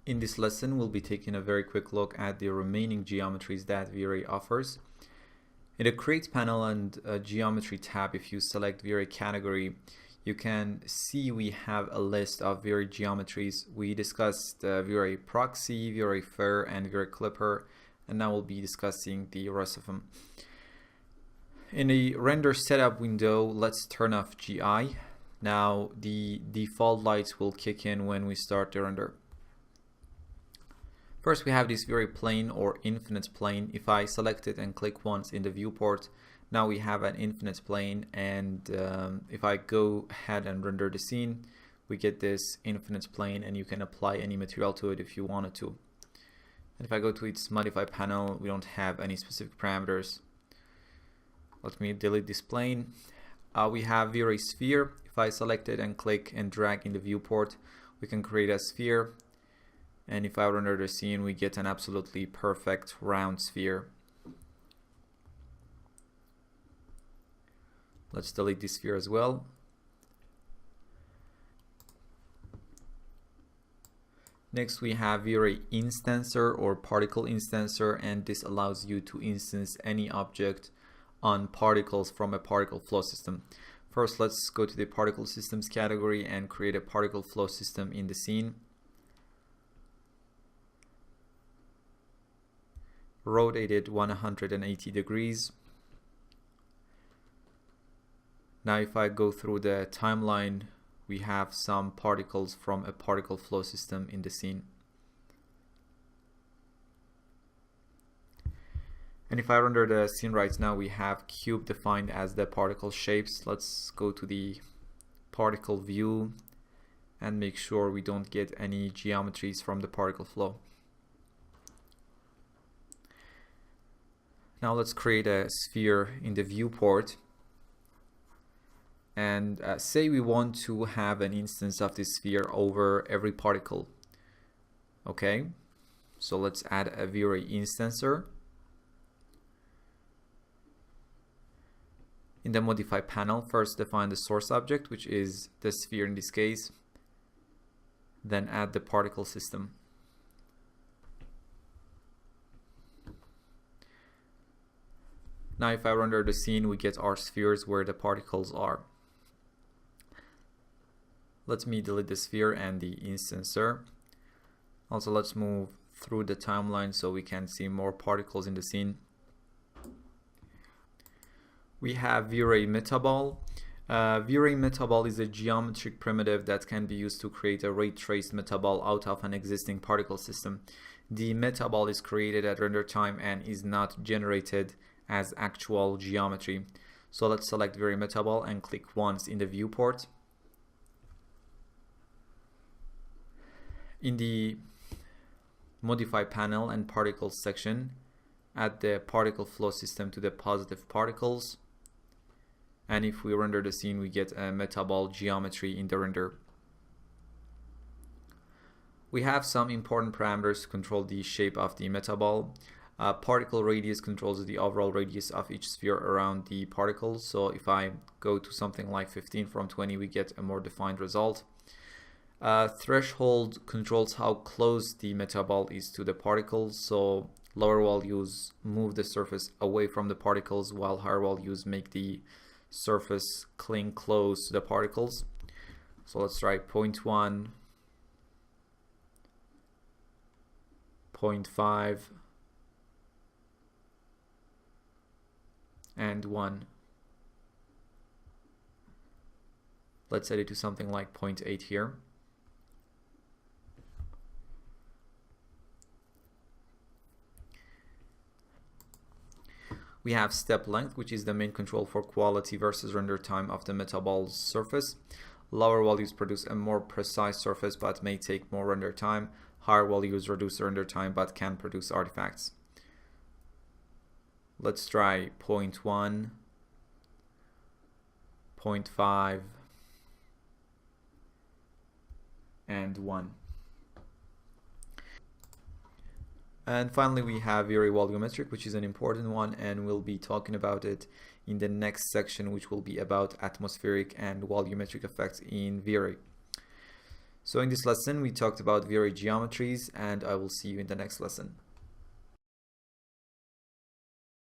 In this lesson, we'll be taking a very quick look at the remaining geometries that V-Ray offers. In the Create panel and Geometry tab, if you select V-Ray category, you can see we have a list of V-Ray geometries. We discussed V-Ray Proxy, V-Ray Fair, and V-Ray Clipper, and now we'll be discussing the rest of them. In the Render Setup window, let's turn off GI. Now the default lights will kick in when we start the render. First, we have this V-Ray plane or infinite plane. If I select it and click once in the viewport, now we have an infinite plane, and if I go ahead and render the scene, we get this infinite plane, and you can apply any material to it if you wanted to. And if I go to its modify panel, we don't have any specific parameters. Let me delete this plane. We have V-Ray sphere. If I select it and click and drag in the viewport, we can create a sphere. And if I render the scene, we get an absolutely perfect round sphere. Let's delete this sphere as well. Next, we have V-Ray instancer or particle instancer, and this allows you to instance any object on particles from a particle flow system. First, let's go to the particle systems category and create a particle flow system in the scene. Rotate it 180 degrees. Now if I go through the timeline, we have some particles from a particle flow system in the scene. And if I render the scene right now, we have cube defined as the particle shapes. Let's go to the particle view and make sure we don't get any geometries from the particle flow. Now let's create a sphere in the viewport, and say we want to have an instance of this sphere over every particle. Okay, so let's add a V-Ray instancer. In the modify panel, first define the source object, which is the sphere in this case, then add the particle system. Now if I render the scene, we get our spheres where the particles are. Let me delete the sphere and the instancer. Also, let's move through the timeline so we can see more particles in the scene. We have V-Ray metaball. V-Ray metaball is a geometric primitive that can be used to create a ray traced metaball out of an existing particle system. The metaball is created at render time and is not generated as actual geometry. So let's select V-Ray metaball and click once in the viewport. In the modify panel and particles section, add the particle flow system to the positive particles, and if we render the scene, we get a metaball geometry in the render. We have some important parameters to control the shape of the metaball. Particle radius controls the overall radius of each sphere around the particle. So if I go to something like 15 from 20, we get a more defined result. Threshold controls how close the metaball is to the particles. So lower values move the surface away from the particles, while higher values make the surface cling close to the particles. So let's try 0.1, 0.5, and 1. Let's set it to something like 0.8 here. We have step length, which is the main control for quality versus render time of the metaball's surface. Lower values produce a more precise surface but may take more render time. Higher values reduce render time but can produce artifacts. Let's try 0.1, 0.5, and 1. And finally, we have V-Ray volumetric, which is an important one, and we'll be talking about it in the next section, which will be about atmospheric and volumetric effects in V-Ray. So in this lesson, we talked about varied geometries, and I will see you in the next lesson.